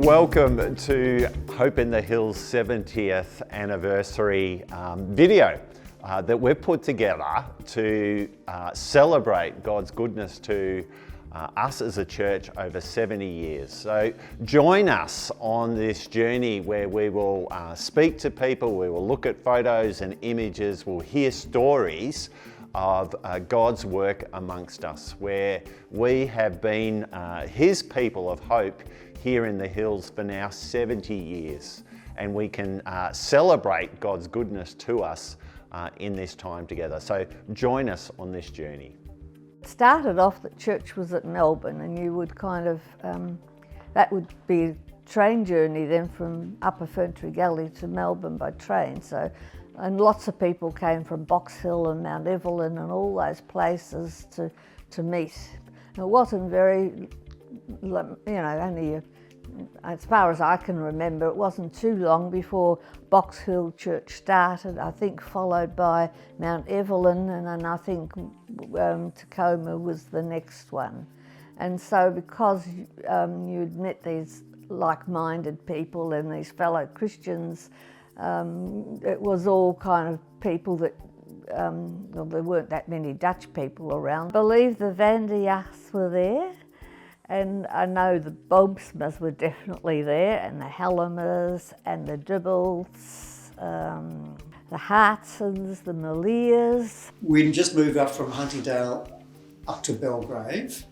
Welcome to Hope in the Hills 70th anniversary video that we've put together to celebrate God's goodness to us as a church over 70 years. So join us on this journey where we will speak to people, we will look at photos and images, we'll hear stories of God's work amongst us, where we have been His people of hope here in the hills for now 70 years, and we can celebrate God's goodness to us in this time together. So join us on this journey. It started off that church was at Melbourne, and you would kind of, that would be a train journey then from Upper Ferntree Gully to Melbourne by train. So, and lots of people came from Box Hill and Mount Evelyn and all those places to meet. And it wasn't very, only as far as I can remember, it wasn't too long before Box Hill Church started, I think followed by Mount Evelyn, and then I think Tacoma was the next one. And so because you'd met these like-minded people and these fellow Christians, it was all kind of people that, well, there weren't that many Dutch people around. I believe the Van der Jaars were there. And I know the Bobsmas were definitely there, and the Hellemers, and the Dibbles, the Hartsons, the Maliers. We'd just moved up from Huntingdale up to Belgrave,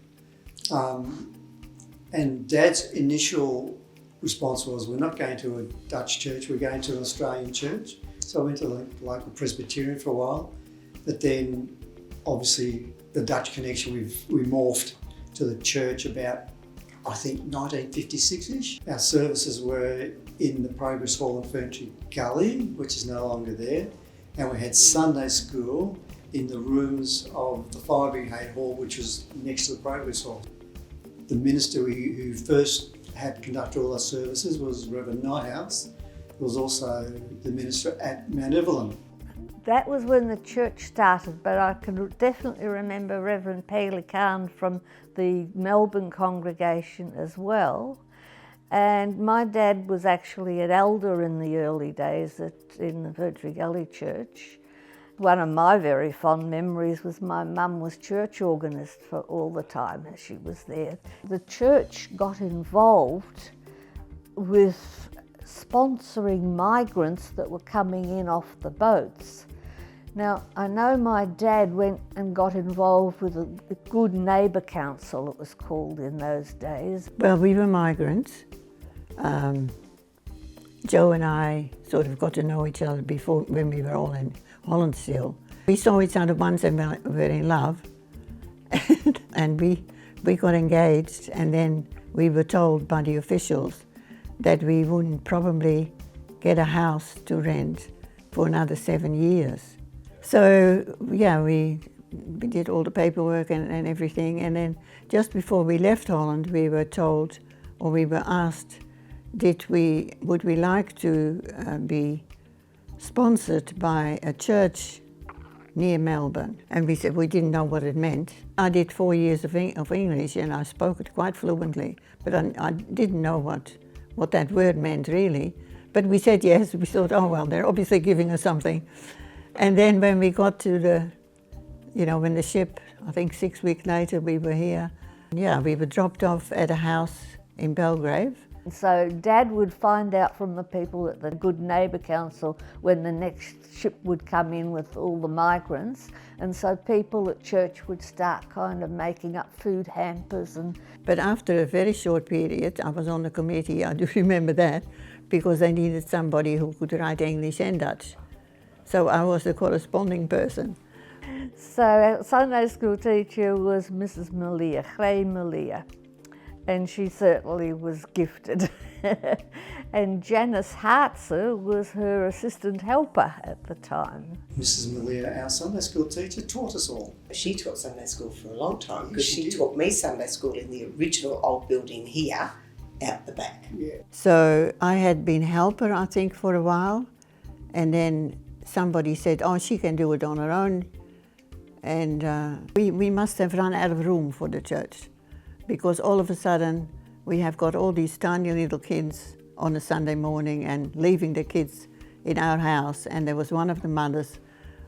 and Dad's initial response was, we're not going to a Dutch church, we're going to an Australian church. So I went to the local Presbyterian for a while, but then obviously the Dutch connection, we morphed to the church about, I think, 1956-ish. Our services were in the Progress Hall in Ferntree Gully, which is no longer there, and we had Sunday school in the rooms of the Fire Brigade Hall, which was next to the Progress Hall. The minister who first had conducted all our services was Reverend Nighthouse, who was also the minister at Mount Evelyn. That was when the church started, but I can definitely remember Reverend Paley Khan from the Melbourne congregation as well. And my dad was actually an elder in the early days in the Ferntree Gully Church. One of my very fond memories was my mum was church organist for all the time as she was there. The church got involved with sponsoring migrants that were coming in off the boats. Now, I know my dad went and got involved with the Good Neighbour Council, it was called in those days. Well, we were migrants. Joe and I sort of got to know each other before, when we were all in Holland still. We saw each other once and we were in love. And we got engaged, and then we were told by the officials that we wouldn't probably get a house to rent for another 7 years. So, yeah, we did all the paperwork and everything, and then just before we left Holland, we were told, or we were asked, would we like to be sponsored by a church near Melbourne? And we said we didn't know what it meant. I did 4 years of English, and I spoke it quite fluently, but I didn't know what that word meant really. But we said yes. We thought, oh well, they're obviously giving us something. And then when we got to when the ship, I think 6 weeks later we were here. Yeah, we were dropped off at a house in Belgrave. So Dad would find out from the people at the Good Neighbour Council when the next ship would come in with all the migrants. And so people at church would start kind of making up food hampers. But after a very short period, I was on the committee, I do remember that, because they needed somebody who could write English and Dutch. So I was the corresponding person. So our Sunday school teacher was Mrs. Malier, Gray Malier, and she certainly was gifted. And Janice Hartzer was her assistant helper at the time. Mrs. Malier, our Sunday school teacher, taught us all. She taught Sunday school for a long time, because she taught me Sunday school in the original old building here, out the back. Yeah. So I had been helper, I think, for a while, and then somebody said, oh, she can do it on her own. And we must have run out of room for the church, because all of a sudden we have got all these tiny little kids on a Sunday morning and leaving the kids in our house, and there was one of the mothers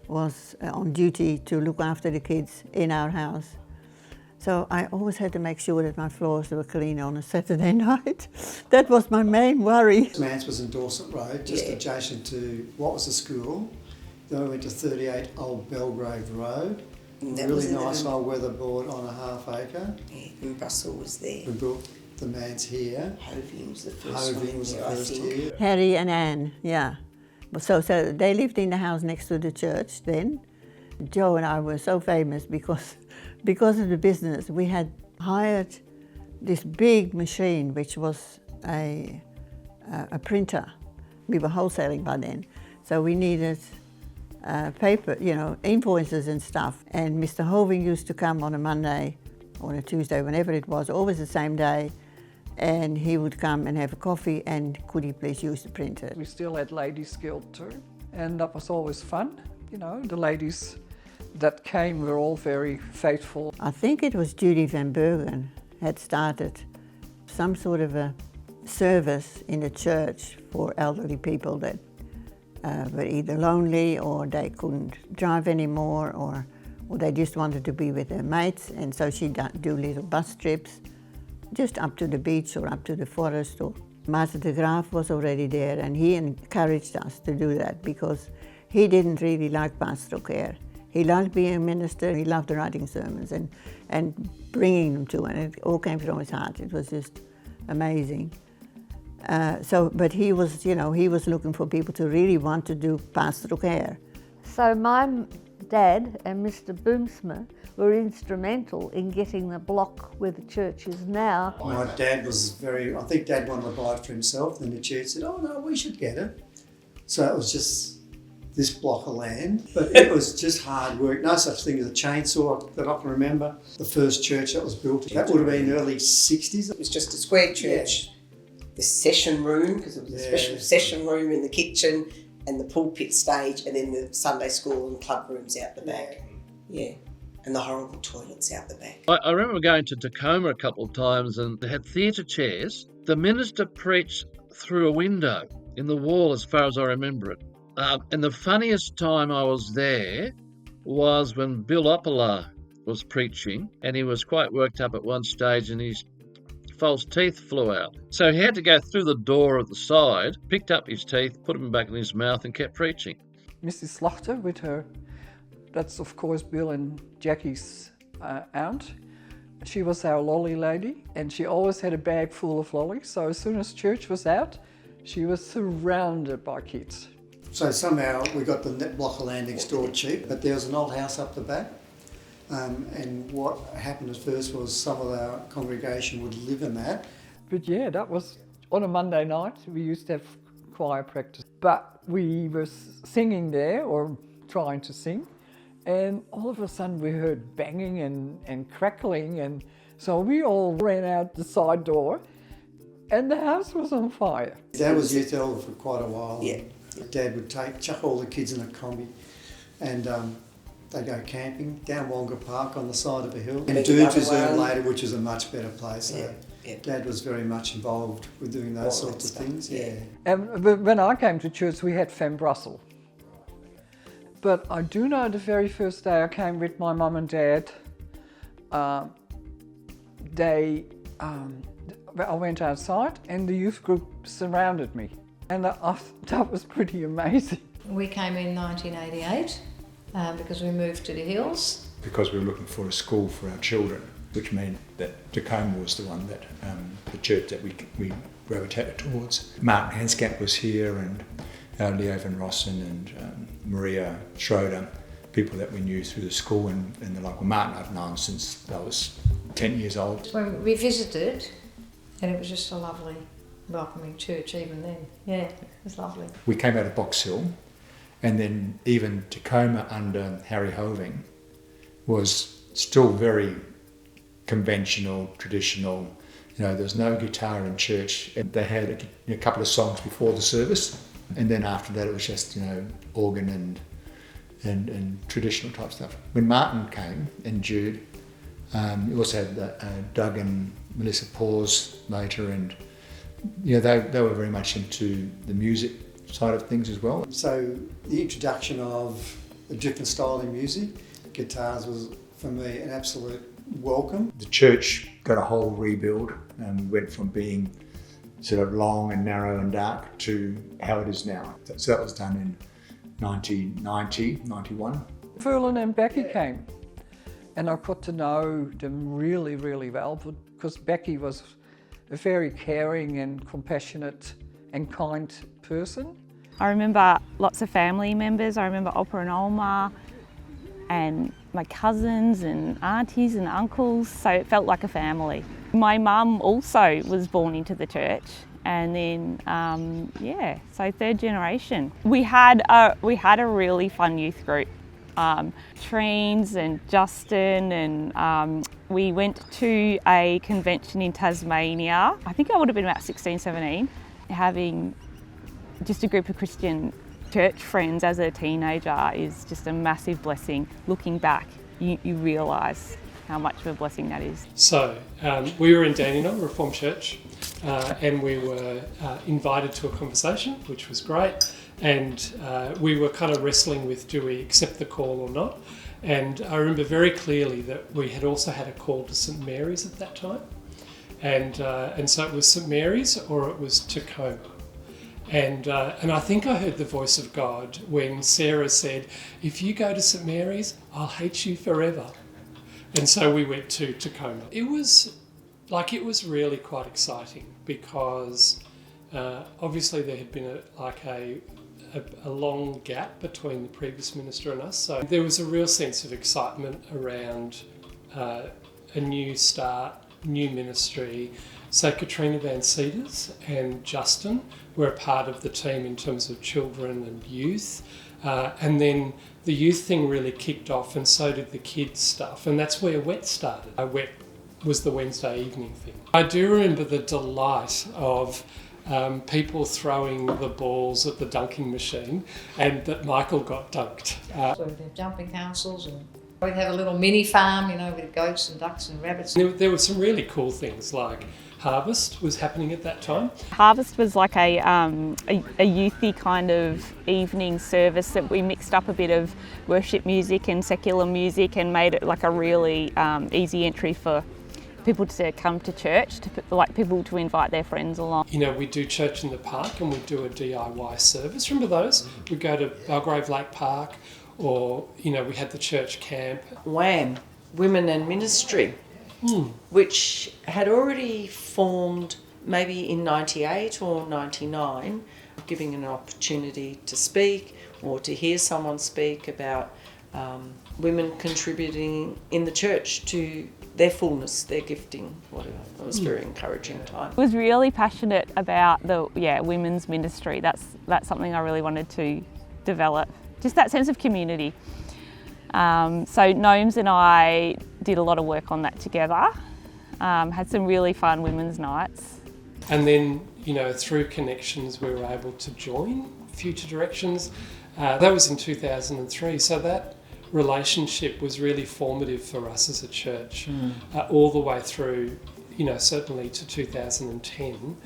was on duty to look after the kids in our house. So I always had to make sure that my floors were clean on a Saturday night. That was my main worry. Mance was in Dorset Road, just adjacent to what was the school. Then we went to 38 Old Belgrave Road. Really nice old weatherboard on a half acre. Yeah, and Russell was there. We built the Mance here. Hoving was the first one. Hoving was the first here. Harry and Anne, yeah. So they lived in the house next to the church then. Joe and I were so famous because of the business. We had hired this big machine, which was a printer. We were wholesaling by then. So we needed paper, invoices and stuff. And Mr. Hoving used to come on a Monday or a Tuesday, whenever it was, always the same day. And he would come and have a coffee, and could he please use the printer? We still had Ladies Guild too, and that was always fun. The ladies that came were all very faithful. I think it was Judy Van Bergen had started some sort of a service in the church for elderly people that were either lonely or they couldn't drive anymore or they just wanted to be with their mates, and so she'd do little bus trips just up to the beach or up to the forest. Or Master de Graaf was already there, and he encouraged us to do that because he didn't really like pastoral care. He liked being a minister, he loved writing sermons and bringing them to, and it all came from his heart. It was just amazing. But he was, he was looking for people to really want to do pastoral care. So my dad and Mr. Boomsma were instrumental in getting the block where the church is now. My dad was I think Dad wanted to buy it for himself, and the church said, oh no, we should get it. So it was just this block of land, but it was just hard work. No such thing as a chainsaw that I can remember. The first church that was built, that would have been early 60s. It was just a square church. The session room, because it was a special session room in the kitchen, and the pulpit stage, and then the Sunday school and club rooms out the back. Yeah. And the horrible toilets out the back. I remember going to Tacoma a couple of times, and they had theatre chairs. The minister preached through a window in the wall, as far as I remember it. And the funniest time I was there was when Bill Opala was preaching, and he was quite worked up at one stage, and his false teeth flew out. So he had to go through the door at the side, picked up his teeth, put them back in his mouth, and kept preaching. Mrs. Slachter with her, that's of course Bill and Jackie's aunt. She was our lolly lady, and she always had a bag full of lollies. So as soon as church was out, she was surrounded by kids. So somehow we got the block of land next door cheap, but there was an old house up the back. And what happened at first was some of our congregation would live in that. But yeah, that was on a Monday night. We used to have choir practice, but we were singing there or trying to sing. And all of a sudden we heard banging and crackling, and so we all ran out the side door and the house was on fire. Dad was youth elder for quite a while. Yeah. Dad would chuck all the kids in a combi and they'd go camping down Wonga Park on the side of a hill. And Dudes Reserve later, which is a much better place. So Dad was very much involved with doing those sorts of things. Yeah. And when I came to church, we had Fem Brussels. But I do know the very first day I came with my mum and dad, I went outside and the youth group surrounded me. And that was pretty amazing. We came in 1988 because we moved to the hills. Because we were looking for a school for our children, which meant that Tacoma was the one that, the church that we gravitated towards. Martin Hanscap was here, and Leo Van Rossen and Maria Schroeder, people that we knew through the school and the local. Martin I've known since I was 10 years old. When we visited, and it was just a lovely, welcoming church even then. Yeah, it was lovely. We came out of Box Hill, and then even Tacoma under Harry Hoving was still very conventional, traditional. There was no guitar in church, and they had a couple of songs before the service. And then after that, it was just, organ and traditional type stuff. When Martin came and Jude, You also had Doug and Melissa Paws later, and they were very much into the music side of things as well. So the introduction of a different style in music, guitars, was for me an absolute welcome. The church got a whole rebuild and went from being sort of long and narrow and dark to how it is now. So that was done in 1990, 91. Ferlin and Becky came, and I got to know them really, really well, because Becky was a very caring and compassionate and kind person. I remember lots of family members. I remember Opa and Oma and my cousins and aunties and uncles, so it felt like a family. My mum also was born into the church, and then so third generation. We had a really fun youth group. Treens and Justin, and we went to a convention in Tasmania. I think I would have been about 16, 17, having just a group of Christian church friends as a teenager is just a massive blessing. Looking back, you realise how much of a blessing that is. So we were in Dandenong Reformed Church, and we were invited to a conversation, which was great. And we were kind of wrestling with, do we accept the call or not? And I remember very clearly that we had also had a call to St Mary's at that time. And so it was St Mary's or it was Tacoma. And I think I heard the voice of God when Sarah said, if you go to St Mary's, I'll hate you forever. And so we went to Tacoma. It was really quite exciting because obviously there had been a long gap between the previous minister and us. So there was a real sense of excitement around a new start, new ministry. So Katrina Van Cedars and Justin were a part of the team in terms of children and youth. And then the youth thing really kicked off, and so did the kids stuff. And that's where WET started. WET was the Wednesday evening thing. I do remember the delight of people throwing the balls at the dunking machine, and that Michael got dunked. So we'd have jumping councils, and we'd have a little mini farm, with goats and ducks and rabbits. There were some really cool things like Harvest was happening at that time. Harvest was like a youthy kind of evening service that we mixed up a bit of worship music and secular music and made it like a really easy entry for people to come to church, people to invite their friends along. We do church in the park and we do a DIY service. Remember those? We go to Belgrave Lake Park, or we had the church camp. WAM, Women and Ministry, which had already formed maybe in 98 or 99, giving an opportunity to speak or to hear someone speak about women contributing in the church to their fullness, their gifting, whatever. It was a very encouraging time. I was really passionate about the women's ministry. That's something I really wanted to develop. Just that sense of community. So Gnomes and I did a lot of work on that together. Had some really fun women's nights. And then, through connections, we were able to join Future Directions. That was in 2003. So that relationship was really formative for us as a church, all the way through, certainly to 2010,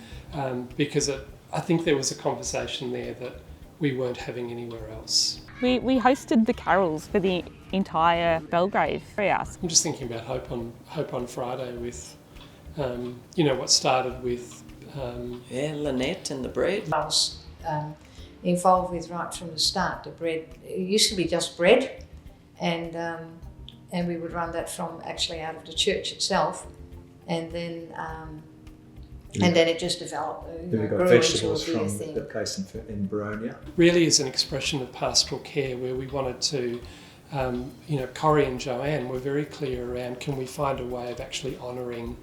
because I think there was a conversation there that we weren't having anywhere else. We hosted the carols for the entire Belgrave area. I'm just thinking about Hope on Friday with, what started with... Lynette and the bread. I was involved with right from the start. The bread, it used to be just bread, and we would run that from actually out of the church itself, and then it just developed. Then we got vegetables from the place in Baronia. Really is an expression of pastoral care where we wanted to, Corrie and Joanne were very clear around, can we find a way of actually honouring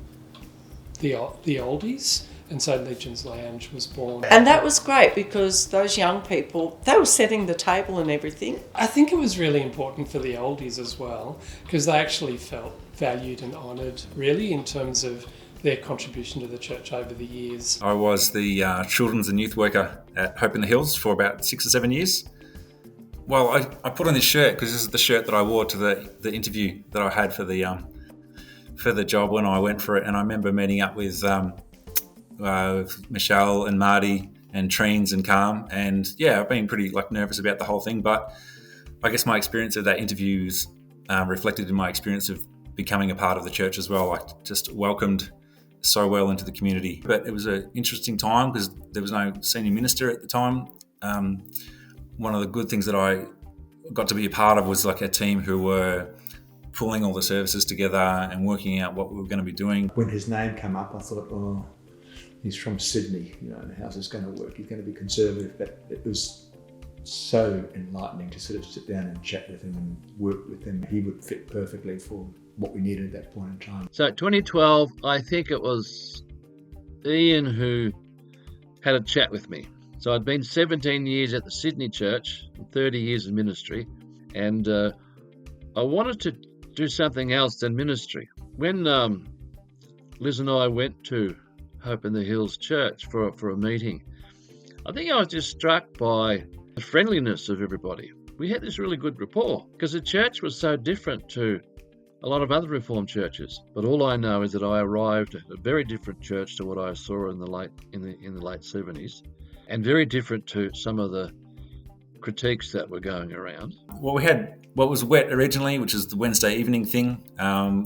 the oldies? And so Legends Lounge was born. And that was great because those young people, they were setting the table and everything. I think it was really important for the oldies as well, because they actually felt valued and honoured, really, in terms of their contribution to the church over the years. I was the children's and youth worker at Hope in the Hills for about 6 or 7 years. Well, I put on this shirt because this is the shirt that I wore to the interview that I had for the for the job when I went for it, and I remember meeting up with Michelle and Marty and Treens and Calm, and yeah, I've been pretty nervous about the whole thing, but I guess my experience of that interview is reflected in my experience of becoming a part of the church as well. Just welcomed so well into the community. But it was an interesting time because there was no senior minister at the time. One of the good things that I got to be a part of was a team who were pulling all the services together and working out what we were going to be doing. When his name came up, I thought, oh, he's from Sydney, and how's this going to work? He's going to be conservative. But it was so enlightening to sort of sit down and chat with him and work with him. He would fit perfectly for what we needed at that point in time. So 2012, I think it was Ian who had a chat with me. So I'd been 17 years at the Sydney Church, 30 years in ministry, and I wanted to do something else than ministry. When Liz and I went to Hope in the Hills Church for a meeting, I think I was just struck by the friendliness of everybody. We had this really good rapport because the church was so different to a lot of other Reformed churches. But all I know is that I arrived at a very different church to what I saw in the late 70s, and very different to some of the critiques that were going around. Well, we had what was WET originally, which is the Wednesday evening thing,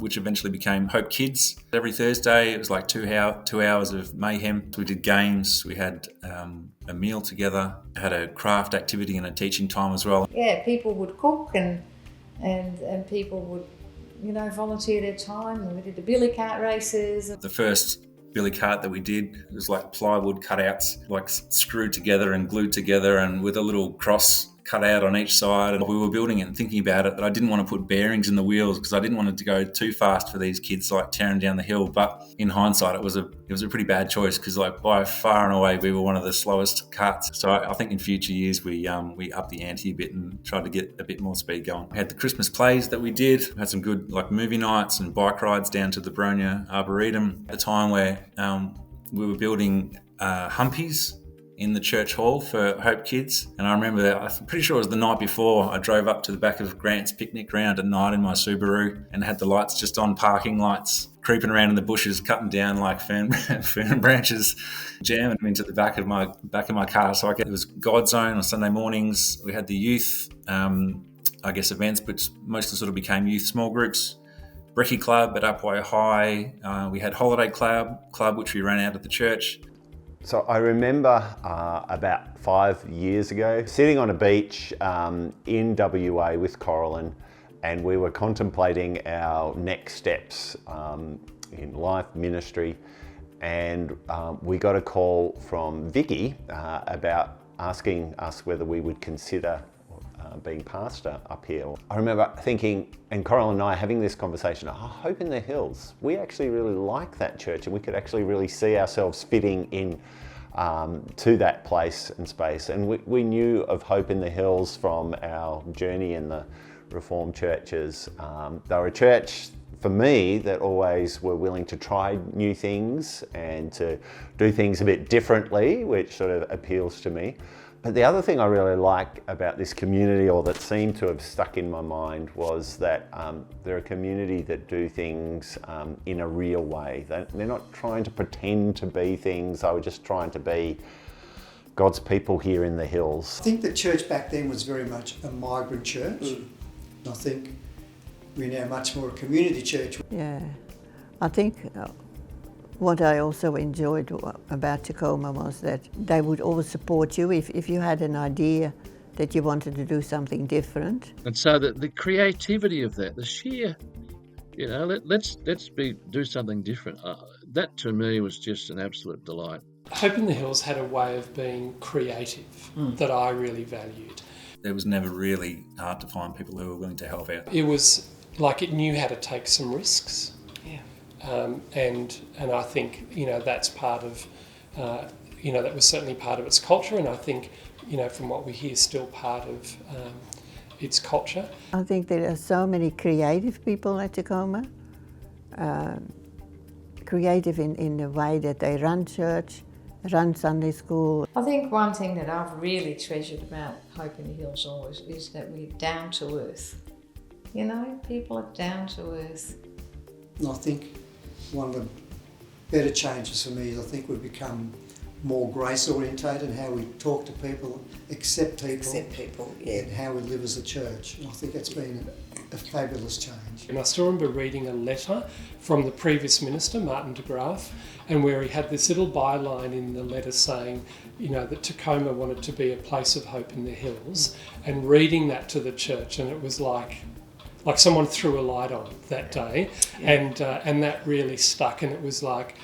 which eventually became Hope Kids. Every Thursday, it was 2 hours of mayhem. We did games, we had a meal together, had a craft activity and a teaching time as well. Yeah, people would cook and people would, volunteer their time. And we did the billy cart races. The first billy cart that we did, it was plywood cutouts, screwed together and glued together, and with a little cross cut out on each side. And we were building it and thinking about it, that I didn't want to put bearings in the wheels because I didn't want it to go too fast for these kids tearing down the hill. But in hindsight, it was a pretty bad choice because by far and away we were one of the slowest carts. So I think in future years we upped the ante a bit and tried to get a bit more speed going. We had the Christmas plays that we did, had some good movie nights and bike rides down to the Bronya Arboretum at the time where we were building humpies in the church hall for Hope Kids. And I remember that, I'm pretty sure it was the night before, I drove up to the back of Grant's picnic ground at night in my Subaru and had the lights just on, parking lights, creeping around in the bushes, cutting down fern branches, jamming them into the back of my car. So it was God Zone on Sunday mornings. We had the youth, events, which mostly sort of became youth small groups. Brekkie Club at Upwey High. We had Holiday Club, which we ran out of the church. So I remember about 5 years ago, sitting on a beach in WA with Coralyn, and we were contemplating our next steps in life, ministry, and we got a call from Vicky about asking us whether we would consider being pastor up here. I remember thinking, and Coralyn and I having this conversation, Hope in the Hills, we actually really like that church and we could actually really see ourselves fitting in to that place and space. And we knew of Hope in the Hills from our journey in the Reformed churches. They were a church, for me, that always were willing to try new things and to do things a bit differently, which sort of appeals to me. But the other thing I really like about this community, or that seemed to have stuck in my mind, was that they're a community that do things in a real way. They're not trying to pretend to be things. They were just trying to be God's people here in the hills. I think the church back then was very much a migrant church. I think we're now much more a community church. Yeah, I think what I also enjoyed about Tacoma was that they would always support you if you had an idea that you wanted to do something different. And so the creativity of that, the sheer, let's do something different. That to me was just an absolute delight. Hope in the Hills had a way of being creative that I really valued. It was never really hard to find people who were willing to help out. It was it knew how to take some risks. And I think, that's part of, that was certainly part of its culture, and I think, from what we hear, still part of its culture. I think there are so many creative people at Tacoma, creative in the way that they run church, run Sunday school. I think one thing that I've really treasured about Hope in the Hills always is that we're down to earth. People are down to earth. And I think one of the better changes for me is I think we've become more grace orientated in how we talk to people, accept people, and how we live as a church. And I think it's been a fabulous change. And I still remember reading a letter from the previous minister, Martin de Graaf, and where he had this little byline in the letter saying, you know, that Tacoma wanted to be a place of hope in the hills, and reading that to the church, and it was like someone threw a light on that day, and that really stuck, and it was like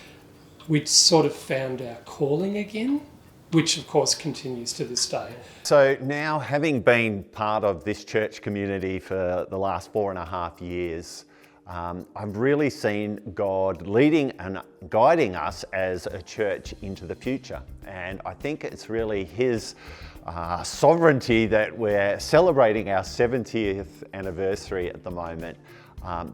we'd sort of found our calling again, which of course continues to this day. So now, having been part of this church community for the last 4.5 years, I've really seen God leading and guiding us as a church into the future. And I think it's really His sovereignty that we're celebrating our 70th anniversary at the moment,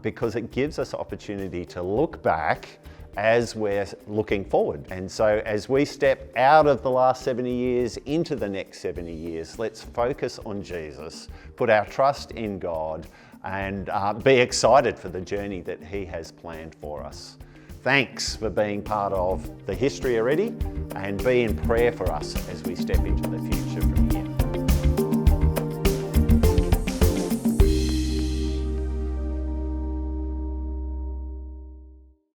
because it gives us opportunity to look back as we're looking forward. And so as we step out of the last 70 years into the next 70 years, let's focus on Jesus, put our trust in God, and be excited for the journey that He has planned for us. Thanks for being part of the history already, and be in prayer for us as we step into the future.